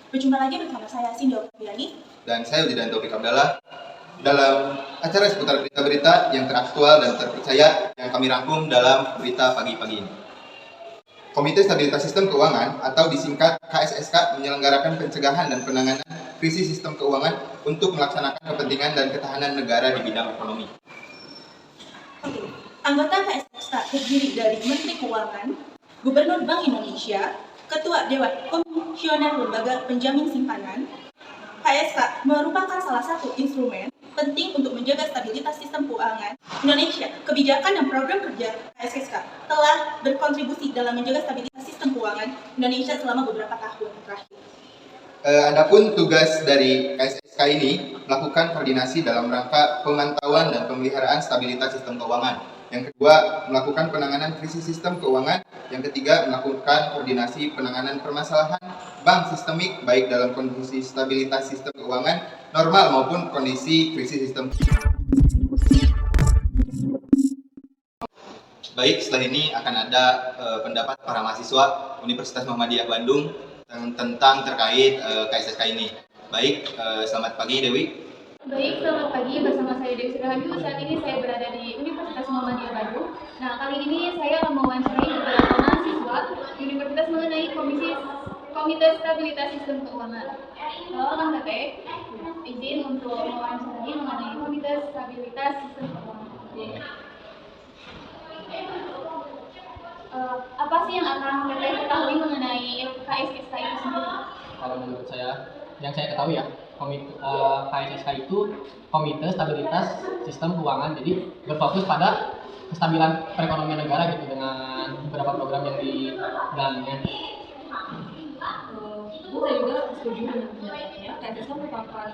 Berjumpa lagi bersama saya Sinda Oktaviani dan saya Ujidan Taufik Abdallah dalam acara seputar berita-berita yang teraktual dan terpercaya yang kami rangkum dalam berita pagi-pagi ini. Komite Stabilitas Sistem Keuangan atau disingkat KSSK menyelenggarakan pencegahan dan penanganan krisis sistem keuangan untuk melaksanakan kepentingan dan ketahanan negara di bidang ekonomi. Anggota KSSK terdiri dari Menteri Keuangan, Gubernur Bank Indonesia, Ketua Dewan Komisioner Lembaga Penjamin Simpanan. KSSK merupakan salah satu instrumen penting untuk menjaga stabilitas sistem keuangan Indonesia. Kebijakan dan program kerja KSSK telah berkontribusi dalam menjaga stabilitas sistem keuangan Indonesia selama beberapa tahun terakhir. Adapun tugas dari KSSK ini melakukan koordinasi dalam rangka pemantauan dan pemeliharaan stabilitas sistem keuangan. Yang kedua, melakukan penanganan krisis sistem keuangan. Yang ketiga, melakukan koordinasi penanganan permasalahan bank sistemik baik dalam kondisi stabilitas sistem keuangan normal maupun kondisi krisis sistem. Baik, setelah ini akan ada pendapat para mahasiswa Universitas Muhammadiyah Bandung tentang terkait KSSK ini. Baik, selamat pagi Dewi. Baik, selamat pagi, bersama saya Dewi Sudahayu. Saat ini saya berada di Universitas Muhammadiyah Bandung. Nah, kali ini saya akan mewawancarai beberapa mahasiswa Universitas mengenai Komite Stabilitas Sistem Keuangan. Kang Teteh, izin untuk mewawancarai mengenai Komite Stabilitas Sistem Keuangan. Apa sih yang akan Teteh ketahui mengenai KSSK itu sendiri? Kalau menurut saya, yang saya ketahui ya, KSSK itu Komite Stabilitas Sistem Keuangan, jadi berfokus pada kestabilan perekonomian negara gitu dengan beberapa program yang di dalamnya. Saya juga setuju dengan pendapatnya. KSSK merupakan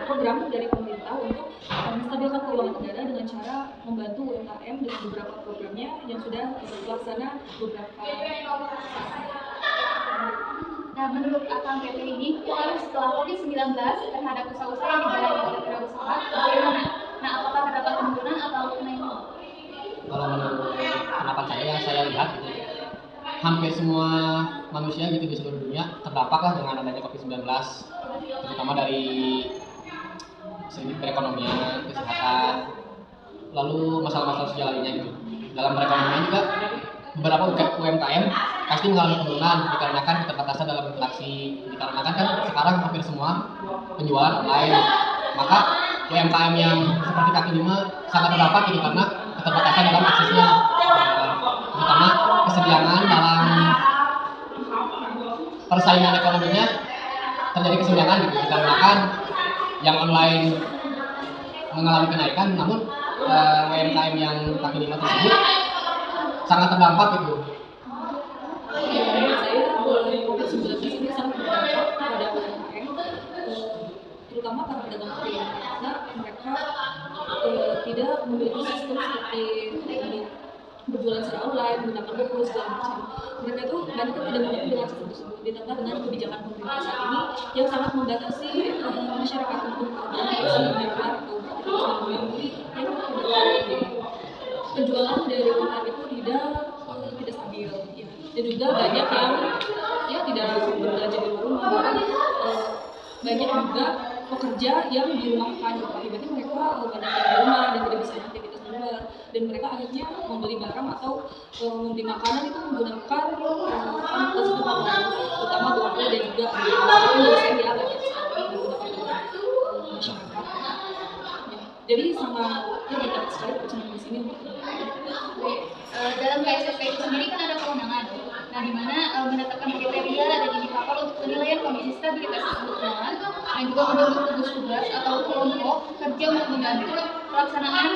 program dari pemerintah untuk menstabilkan keuangan negara dengan cara membantu UMKM dengan beberapa programnya yang sudah dilaksana beberapa. Nah, menurut Akang PT ini, setelah COVID-19 terhadap usaha-usaha yang dijalani oleh wirausaha, bagaimana? Nah, apakah terdapat penurunan atau kenaikan? Kalau menurut pendapat saya yang saya lihat gitu, hampir semua manusia gitu di seluruh dunia terdampak lah dengan adanya COVID-19, terutama dari segi perekonomian, kesehatan, lalu masalah-masalah sosial lainnya gitu. Dalam perekonomian juga beberapa UMKM pasti mengalami penurunan dikarenakan keterbatasan dalam interaksi, dikarenakan kan sekarang hampir semua penjualan online, maka UMKM yang seperti kaki lima sangat terdampak gitu karena keterbatasan dalam aksesnya, terutama kesenjangan dalam persaingan ekonominya terjadi kesenjangan gitu, dikarenakan yang online mengalami kenaikan, namun UMKM yang kaki lima tersebut sangat terdampak gitu. Menurut saya, COVID-19 ini sangat berdampak pada UMKM, terutama para pedagang kaki lima, karena mereka tidak memiliki sistem seperti berjualan secara online, menggunakan buku segala macam. Mereka itu banyak yang tidak mengerti dengan sistem tersebut, ditambah dengan kebijakan pemerintah saat ini yang sangat membatasi masyarakat untuk mereka atau yang penjualan dari UMKM itu tidak stabil, ya. Dan juga banyak yang tidak berbelanja di rumah, bahkan banyak juga pekerja yang dirumahkan, akibatnya mereka banyak yang di rumah dan tidak bisa aktivitas di luar, dan mereka akhirnya membeli barang atau membeli makanan itu menggunakan transportasi online, terutama GoFood dan juga saya ya banyak sekali digunakan oleh masyarakat. Jadi sangat banyak sekali percuma di sini. Dalam KSSK itu sendiri kan ada kewenangan, nah di mana menetapkan kriteria dan indikator untuk penilaian kondisi stabilitas sistem keuangan dan juga membentuk tugas tugas atau kelompok kerja untuk membantu pelaksanaan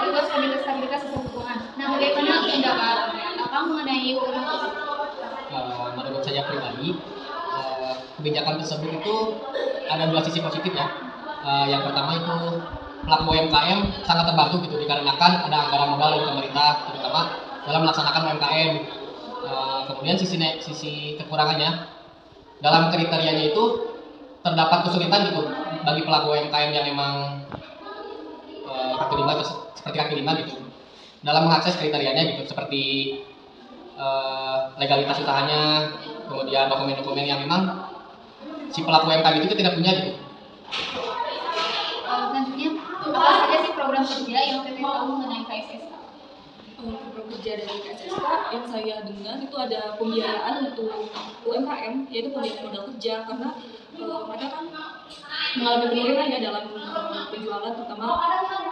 tugas komite stabilitas sistem keuangan. Nah, bagaimana pendapat Akang mengenai wewenang tersebut? Menurut saya pribadi, kebijakan tersebut itu ada dua sisi positif ya. Yang pertama itu pelaku UMKM sangat terbantu gitu dikarenakan ada anggaran modal dari pemerintah terutama dalam melaksanakan UMKM. Kemudian sisi kekurangannya dalam kriterianya itu terdapat kesulitan gitu bagi pelaku UMKM yang memang kaki lima seperti kaki lima gitu dalam mengakses kriterianya gitu, seperti legalitas usahanya, kemudian dokumen-dokumen yang memang si pelaku UMKM itu tidak punya gitu. Selanjutnya, apa saja sih program kerja yang Teteh tahu mengenai KSSK? Program kerja dari KSSK yang saya dengar itu ada pembiayaan untuk UMKM, yaitu pembiayaan modal kerja, karena mereka kan mengalami penurunan ya dalam penjualan, terutama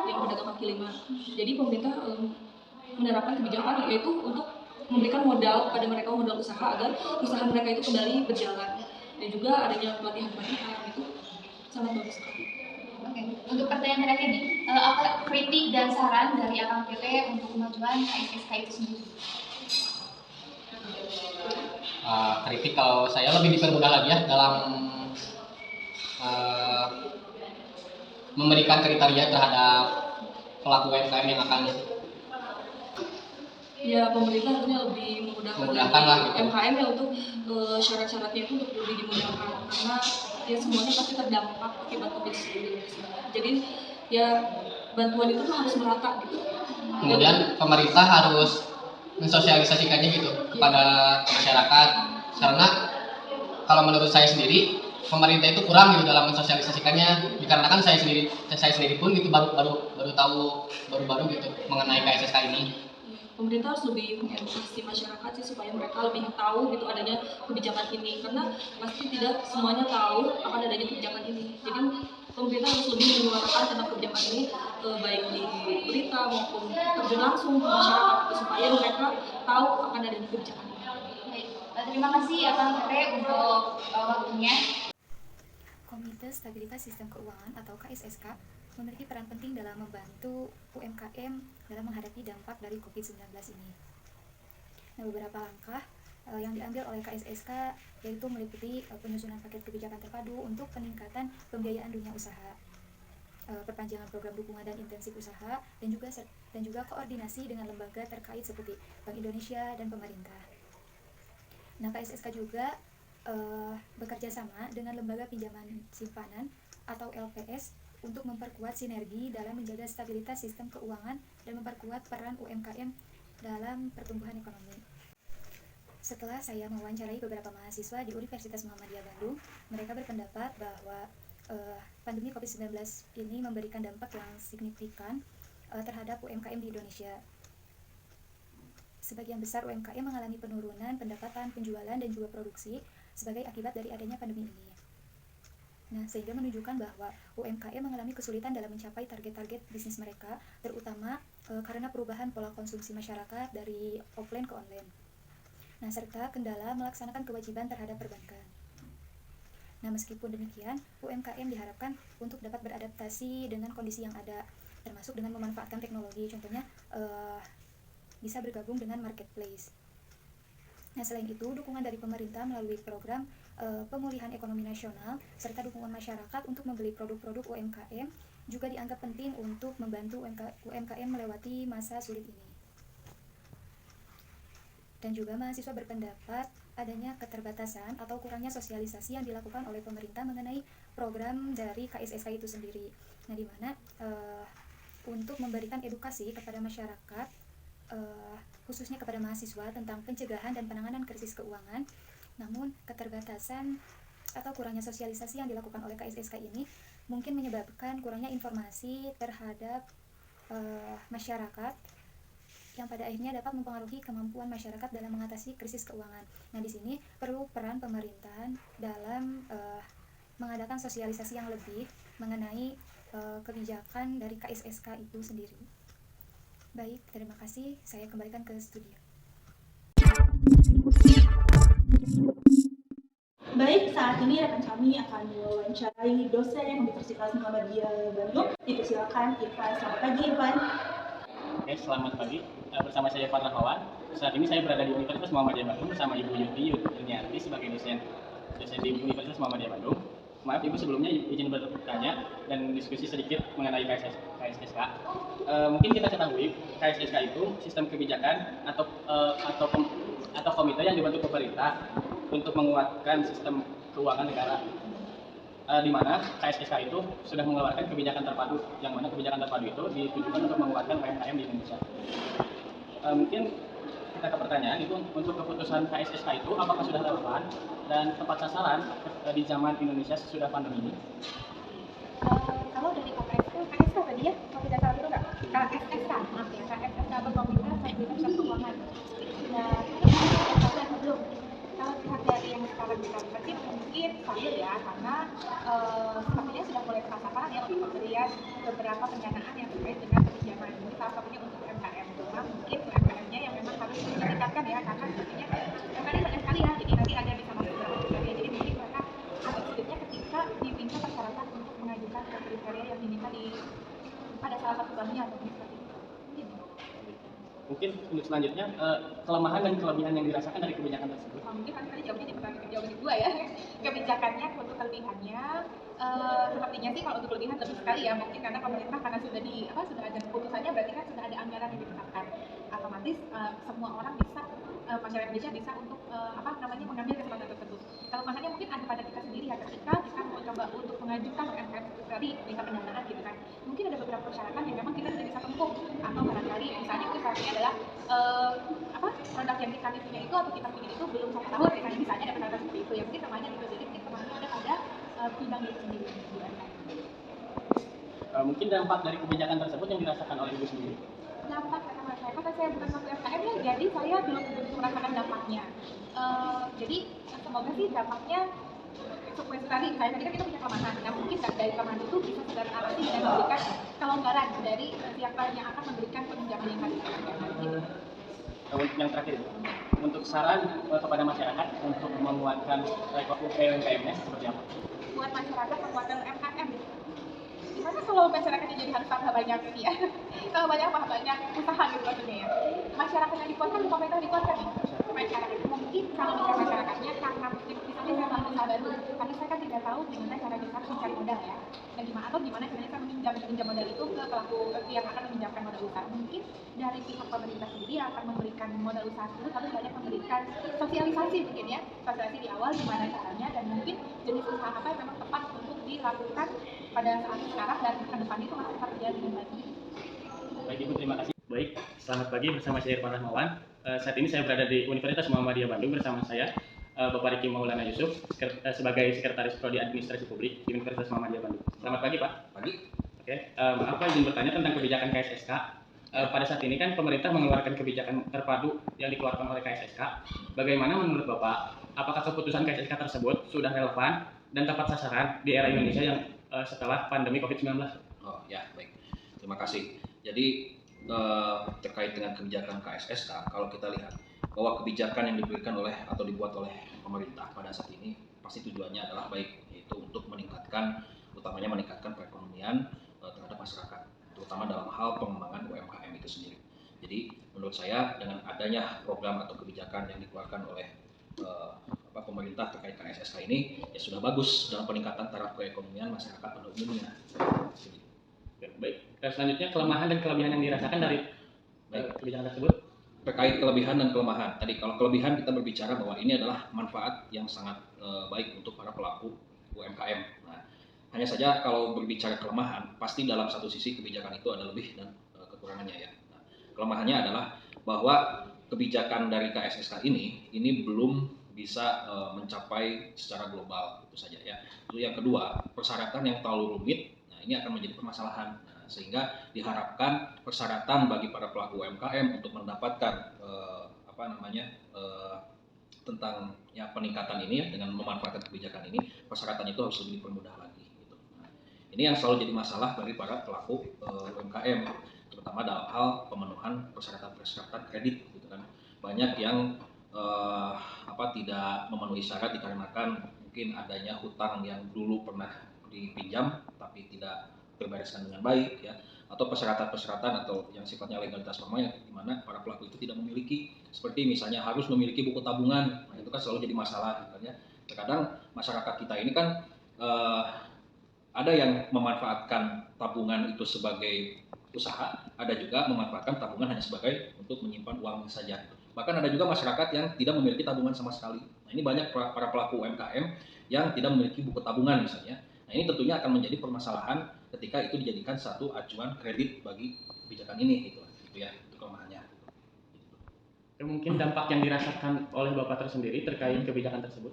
yang pedagang kaki lima. Jadi pemerintah menerapkan kebijakan yaitu untuk memberikan modal pada mereka, modal usaha, agar usaha mereka itu kembali berjalan. Dan juga adanya pelatihan-pelatihan itu sangat bagus sekali. Oke, untuk pertanyaan terakhir nih, apa kritik dan saran dari Akang Teteh untuk kemajuan KSSK itu sendiri? Kritik kalau saya lebih dipermudah lagi ya dalam memberikan kriteria terhadap pelaku UMKM yang akan Ya, pemerintah harusnya lebih memudahkan lah gitu. UMKM ya untuk syarat-syaratnya itu untuk lebih dimudahkan, karena ya semuanya pasti terdampak akibat COVID-19. Jadi ya bantuan itu tuh harus merata gitu. Kemudian pemerintah harus mensosialisasikannya gitu kepada masyarakat, karena kalau menurut saya sendiri pemerintah itu kurang gitu dalam mensosialisasikannya, dikarenakan saya sendiri pun gitu baru tahu baru gitu mengenai KSSK ini. Pemerintah harus lebih mengedukasi masyarakat sih supaya mereka lebih tahu gitu adanya kebijakan ini, karena pasti tidak semuanya tahu akan adanya kebijakan ini. Jadi pemerintah harus lebih menyuarakan tentang kebijakan ini baik di berita maupun terjun langsung ke masyarakat gitu, supaya mereka tahu akan adanya kebijakan ini. Baik, terima kasih Akang Teteh untuk waktunya. Komite Stabilitas Sistem Keuangan atau KSSK memiliki peran penting dalam membantu UMKM dalam menghadapi dampak dari COVID-19 ini. Nah, beberapa langkah yang diambil oleh KSSK yaitu meliputi penyusunan paket kebijakan terpadu untuk peningkatan pembiayaan dunia usaha, perpanjangan program dukungan dan intensif usaha, dan juga koordinasi dengan lembaga terkait seperti Bank Indonesia dan pemerintah. Nah, KSSK juga bekerja sama dengan lembaga pinjaman simpanan atau LPS untuk memperkuat sinergi dalam menjaga stabilitas sistem keuangan dan memperkuat peran UMKM dalam pertumbuhan ekonomi. Setelah saya mewawancarai beberapa mahasiswa di Universitas Muhammadiyah Bandung, mereka berpendapat bahwa pandemi COVID-19 ini memberikan dampak yang signifikan terhadap UMKM di Indonesia. Sebagian besar UMKM mengalami penurunan pendapatan, penjualan, dan juga produksi sebagai akibat dari adanya pandemi ini. Nah, sehingga menunjukkan bahwa UMKM mengalami kesulitan dalam mencapai target-target bisnis mereka, terutama karena perubahan pola konsumsi masyarakat dari offline ke online. Nah, serta kendala melaksanakan kewajiban terhadap perbankan. Nah, meskipun demikian, UMKM diharapkan untuk dapat beradaptasi dengan kondisi yang ada, termasuk dengan memanfaatkan teknologi, contohnya bisa bergabung dengan marketplace. Nah, selain itu, dukungan dari pemerintah melalui program pemulihan ekonomi nasional serta dukungan masyarakat untuk membeli produk-produk UMKM juga dianggap penting untuk membantu UMKM melewati masa sulit ini. Dan juga mahasiswa berpendapat adanya keterbatasan atau kurangnya sosialisasi yang dilakukan oleh pemerintah mengenai program dari KSSK itu sendiri. Nah, di mana untuk memberikan edukasi kepada masyarakat, khususnya kepada mahasiswa tentang pencegahan dan penanganan krisis keuangan, namun keterbatasan atau kurangnya sosialisasi yang dilakukan oleh KSSK ini mungkin menyebabkan kurangnya informasi terhadap masyarakat, yang pada akhirnya dapat mempengaruhi kemampuan masyarakat dalam mengatasi krisis keuangan. Nah, di sini perlu peran pemerintahan dalam mengadakan sosialisasi yang lebih mengenai kebijakan dari KSSK itu sendiri. Baik, terima kasih. Saya kembalikan ke studio. Baik, saat ini rekan kami akan mewawancarai dosen Universitas Muhammadiyah Bandung. Dipersilakan Irfan. Selamat pagi, Irfan. Oke, selamat pagi. Bersama saya Irfan Rahmawan. Saat ini saya berada di Universitas Muhammadiyah Bandung bersama Ibu Yuti Yuniarti sebagai dosen di Universitas Muhammadiyah Bandung. Maaf Ibu, sebelumnya izin bertanya dan diskusi sedikit mengenai KSSK. Mungkin kita ketahui KSSK itu sistem kebijakan atau komite yang dibentuk pemerintah untuk menguatkan sistem keuangan negara, di mana KSSK itu sudah mengeluarkan kebijakan terpadu, yang mana kebijakan terpadu itu ditujukan untuk menguatkan UMKM di Indonesia. Mungkin kita ke pertanyaan itu untuk keputusan KSSK itu apakah sudah relevan dan tepat sasaran di zaman Indonesia sesudah pandemi ini? Kalau dari KSK tadi ya, kalau tidak salah itu nggak? KSSK, maaf ya, KSSK atau Komunitas Stabilitas Keuangan. Sudah ada atau belum? Kalau lihat dari yang sekarang kita lihat mungkin stabil ya, karena sepertinya sudah mulai merasakan ya untuk pemberian beberapa pendanaan yang terkait dengan pinjaman. Ini salah satunya untuk UMKM. Cuma mungkin UMKM-nya yang memang harus ditingkatkan ya, karena sepertinya UMKM banyak sekali ya, jadi nanti ada bisa masuk beberapa kriteria. Jadi mungkin mereka agak sulitnya ketika diminta persyaratan untuk mengajukan kriteria yang diminta pada salah satu banknya atau seperti itu. Mungkin untuk selanjutnya kelemahan dan kelebihan yang dirasakan dari kebijakan tersebut. Mungkin tadi jawabnya di pertanyaan jawaban kedua ya. Kebijakannya untuk kelebihannya sepertinya sih kalau untuk kelebihan lebih sekali ya, mungkin karena pemerintah karena sudah ada keputusannya, berarti kan sudah ada anggaran yang ditetapkan. Otomatis semua orang bisa masyarakat Indonesia bisa untuk mengambil kesempatan tersebut. Kelemahannya mungkin ada pada kita sendiri ya, ketika kita mencoba untuk mengajukan UMKM tadi minta pendanaan gitu kan. Mungkin ada beberapa persyaratan yang memang kita tidak bisa tempuh, atau barangkali misalnya itu satunya adalah produk yang kita punya itu atau kita punya itu belum 1 tahun misalnya ada persyaratan seperti itu ya, mungkin namanya itu. Jadi mungkin kelemahannya ada pada bidang itu sendiri di UMKM. Mungkin dampak dari kebijakan tersebut yang dirasakan oleh Ibu sendiri. Dampak kata masyarakat, karena saya bukan masuk UMKM ya, jadi saya belum merasakan dampaknya. Jadi semoga sih dampaknya sukses tadi. Kayak tadi kan kita punya kelemahan. Nah mungkin dari kelemahan itu bisa sudah teratasi dan memberikan kelonggaran dari siapa yang akan memberikan pinjaman yang tadi. Gitu. Yang terakhir, untuk saran kepada masyarakat untuk menguatkan UMKM-nya seperti apa? Buat masyarakat menguatkan UMKM. Gimana kalau masyarakatnya jadi harus tambah banyak ini ya? Tambah banyak usaha gitu maksudnya ya. Masyarakatnya dikuatkan, pemerintah dikuatkan ya. Masyarakat mungkin kalau misalnya masyarakatnya karena mungkin misalnya saya bangun usaha baru, tapi saya kan tidak tahu gimana cara kita mencari modal ya. Dan gimana caranya kita meminjam modal itu ke pelaku yang akan meminjamkan modal usaha. Mungkin dari pihak pemerintah sendiri akan memberikan modal usaha tersebut, tapi banyak memberikan sosialisasi mungkin ya, sosialisasi di awal gimana caranya, dan mungkin jenis usaha apa yang memang tepat untuk dilakukan pada saat sekarang dan ke depan itu masih tetap berjalan dengan baik. Baik Ibu, terima kasih. Baik, selamat pagi bersama saya Irfan Rahmawan. Saat ini saya berada di Universitas Muhammadiyah Bandung bersama saya Bapak Riki Maulana Yusuf sebagai Sekretaris Prodi Administrasi Publik di Universitas Muhammadiyah Bandung. Selamat pagi Pak. Pagi. Oke, maaf Pak, izin bertanya tentang kebijakan KSSK. Pada saat ini kan pemerintah mengeluarkan kebijakan terpadu yang dikeluarkan oleh KSSK. Bagaimana menurut Bapak, apakah keputusan KSSK tersebut sudah relevan dan tepat sasaran di era Indonesia yang setelah pandemi COVID-19? Oh ya, baik. Terima kasih. Jadi terkait dengan kebijakan KSSK, kalau kita lihat bahwa kebijakan yang diberikan oleh atau dibuat oleh pemerintah pada saat ini pasti tujuannya adalah baik, yaitu untuk utamanya meningkatkan perekonomian terhadap masyarakat, terutama dalam hal pengembangan UMKM itu sendiri. Jadi menurut saya dengan adanya program atau kebijakan yang dikeluarkan oleh pemerintah terkait KSSK ini ya sudah bagus dalam peningkatan taraf perekonomian masyarakat pada umumnya. Baik, selanjutnya kelemahan dan kelebihan yang dirasakan dari kebijakan tersebut. Terkait kelebihan dan kelemahan, tadi kalau kelebihan kita berbicara bahwa ini adalah manfaat yang sangat baik untuk para pelaku UMKM. Nah, hanya saja kalau berbicara kelemahan, pasti dalam satu sisi kebijakan itu ada lebih dan kekurangannya ya. Nah, kelemahannya adalah bahwa kebijakan dari KSSK ini belum bisa mencapai secara global, itu saja ya. Lalu yang kedua, persyaratan yang terlalu rumit. Ini akan menjadi permasalahan, sehingga diharapkan persyaratan bagi para pelaku UMKM untuk mendapatkan tentang ya peningkatan ini ya, dengan memanfaatkan kebijakan ini, persyaratan itu harus lebih dipermudah lagi. Gitu. Nah, ini yang selalu jadi masalah bagi para pelaku UMKM, terutama dalam hal pemenuhan persyaratan kredit, gitu kan. Banyak yang tidak memenuhi syarat dikarenakan mungkin adanya hutang yang dulu pernah dipinjam tapi tidak terbereskan dengan baik ya, atau persyaratan-persyaratan atau yang sifatnya legalitas formal yang dimana para pelaku itu tidak memiliki, seperti misalnya harus memiliki buku tabungan. Nah itu kan selalu jadi masalah gitu ya. Terkadang masyarakat kita ini kan ada yang memanfaatkan tabungan itu sebagai usaha, ada juga memanfaatkan tabungan hanya sebagai untuk menyimpan uang saja. Bahkan ada juga masyarakat yang tidak memiliki tabungan sama sekali. Nah ini banyak para pelaku UMKM yang tidak memiliki buku tabungan misalnya. Nah ini tentunya akan menjadi permasalahan ketika itu dijadikan satu acuan kredit bagi kebijakan ini, gitu ya, itu kelemahannya. Mungkin dampak yang dirasakan oleh Bapak tersendiri terkait kebijakan tersebut.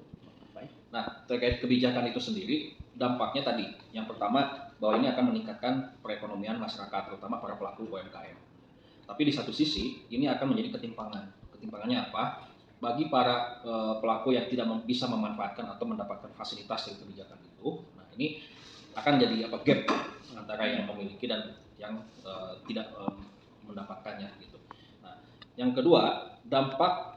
Baik. Nah, terkait kebijakan itu sendiri, dampaknya tadi, yang pertama bahwa ini akan meningkatkan perekonomian masyarakat, terutama para pelaku UMKM. Tapi di satu sisi, ini akan menjadi ketimpangan. Ketimpangannya apa? Bagi para pelaku yang tidak bisa memanfaatkan atau mendapatkan fasilitas dari kebijakan itu, nah ini akan jadi gap antara yang memiliki dan yang tidak mendapatkannya gitu. Nah, yang kedua, dampak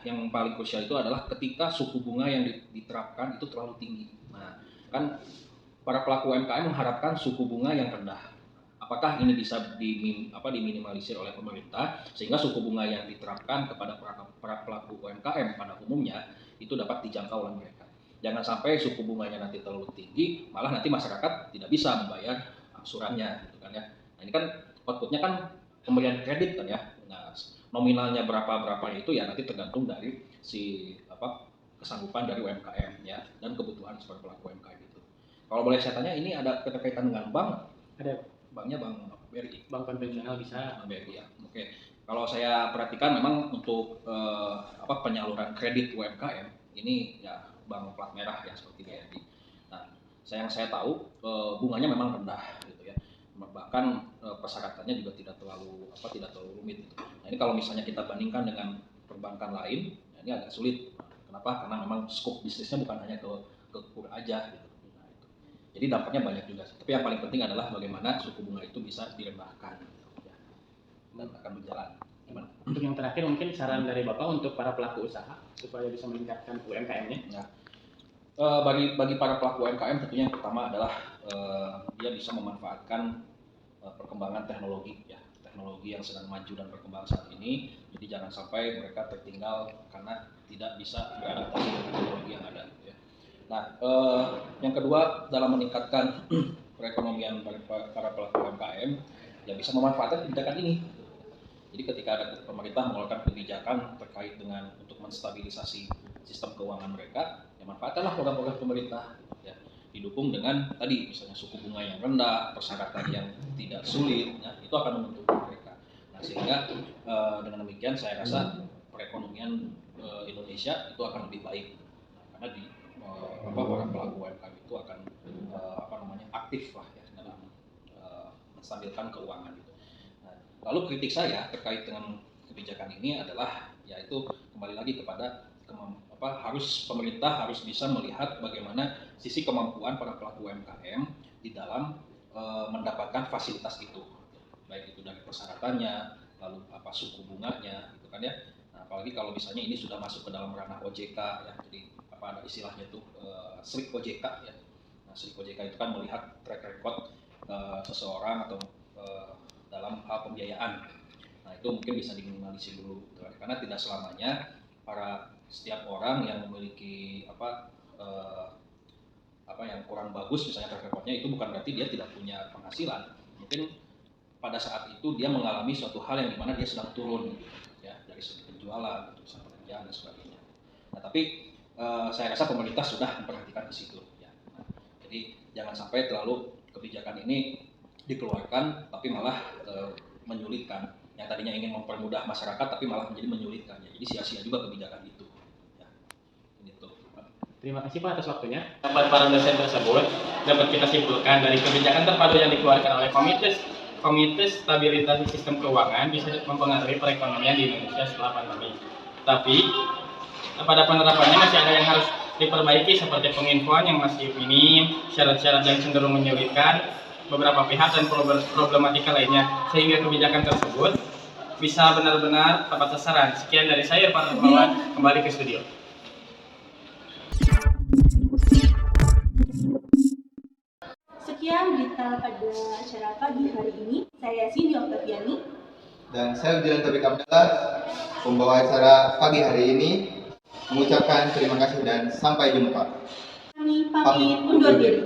yang paling krusial itu adalah ketika suku bunga yang diterapkan itu terlalu tinggi. Nah, kan para pelaku UMKM mengharapkan suku bunga yang rendah. Apakah ini bisa diminimalisir oleh pemerintah sehingga suku bunga yang diterapkan kepada para pelaku UMKM pada umumnya itu dapat dijangkau oleh mereka. Jangan sampai suku bunganya nanti terlalu tinggi, malah nanti masyarakat tidak bisa membayar angsurannya, gitu kan ya. Nah, ini kan outputnya kan pemberian kredit kan ya. Nah, nominalnya berapa itu ya nanti tergantung dari si kesanggupan dari UMKM ya dan kebutuhan sebagai pelaku UMKM itu. Kalau boleh saya tanya, ini ada keterkaitan dengan bank? Ada. Banknya bank BRI. Bank konvensional bisa. BRI ya. Oke. Kalau saya perhatikan memang untuk penyaluran kredit UMKM ini ya bank plat merah ya seperti BRI. Nah, yang saya tahu bunganya memang rendah gitu ya. Bahkan persyaratannya juga tidak terlalu rumit gitu. Nah, ini kalau misalnya kita bandingkan dengan perbankan lain, ya ini agak sulit. Kenapa? Karena memang skop bisnisnya bukan hanya ke KUR aja gitu. Nah, itu. Jadi dampaknya banyak juga. Tapi yang paling penting adalah bagaimana suku bunga itu bisa direndahkan gitu, ya. Dan akan berjalan. Gimana? Untuk yang terakhir mungkin saran dari Bapak untuk para pelaku usaha supaya bisa meningkatkan UMKM-nya. Nah, bagi para pelaku UMKM tentunya yang pertama adalah dia bisa memanfaatkan perkembangan teknologi ya, teknologi yang sedang maju dan berkembang saat ini. Jadi jangan sampai mereka tertinggal karena tidak bisa beradaptasi dengan teknologi yang ada gitu ya. Nah, yang kedua dalam meningkatkan perekonomian para pelaku UMKM ya bisa memanfaatkan kebijakan ini. Jadi ketika ada pemerintah mengeluarkan kebijakan terkait dengan untuk menstabilisasi sistem keuangan mereka, ya manfaatkanlah program-program pemerintah ya. Didukung dengan tadi misalnya suku bunga yang rendah, persyaratan yang tidak sulit, ya, itu akan menguntungkan mereka. Nah, sehingga dengan demikian saya rasa perekonomian Indonesia itu akan lebih baik. Nah, karena para pelaku UMKM itu akan aktif lah ya dalam menstabilkan keuangan gitu. Nah, lalu kritik saya terkait dengan kebijakan ini adalah yaitu kembali lagi kepada pemerintah harus bisa melihat bagaimana sisi kemampuan para pelaku UMKM di dalam mendapatkan fasilitas itu, baik itu dari persyaratannya, lalu suku bunganya, gitu kan ya. Nah, apalagi kalau misalnya ini sudah masuk ke dalam ranah OJK ya, jadi ada istilahnya itu SRIK OJK ya. Nah, SRIK OJK itu kan melihat track record seseorang atau dalam hal pembiayaan. Nah, itu mungkin bisa diminimalisir dulu, karena tidak selamanya setiap orang yang memiliki yang kurang bagus misalnya track recordnya itu bukan berarti dia tidak punya penghasilan. Mungkin pada saat itu dia mengalami suatu hal yang dimana dia sedang turun ya dari segi penjualan, usaha pekerjaan dan sebagainya. Nah, tapi saya rasa pemerintah sudah memperhatikan ke situ ya. Nah, jadi jangan sampai terlalu kebijakan ini dikeluarkan tapi malah menyulitkan. Yang tadinya ingin mempermudah masyarakat tapi malah menjadi menyulitkan ya. Jadi sia-sia juga kebijakan itu. Terima kasih Pak atas waktunya. Dapat para dosen tersebut dapat kita simpulkan dari kebijakan terpadu yang dikeluarkan oleh Komite Stabilitas Sistem Keuangan bisa mempengaruhi perekonomian di Indonesia setelah pandemi. Tapi pada penerapannya masih ada yang harus diperbaiki seperti penginfoan yang masih minim, syarat-syarat yang cenderung menyulitkan beberapa pihak dan problematika lainnya sehingga kebijakan tersebut bisa benar-benar tepat sasaran. Sekian dari saya Pak Rahmawan, kembali ke studio. Sekian berita pada acara pagi hari ini. Saya Cindy Oktaviani. Dan saya Ujian Tobik Abdallah, pembawa acara pagi hari ini, mengucapkan terima kasih dan sampai jumpa. Kami pamit undur diri.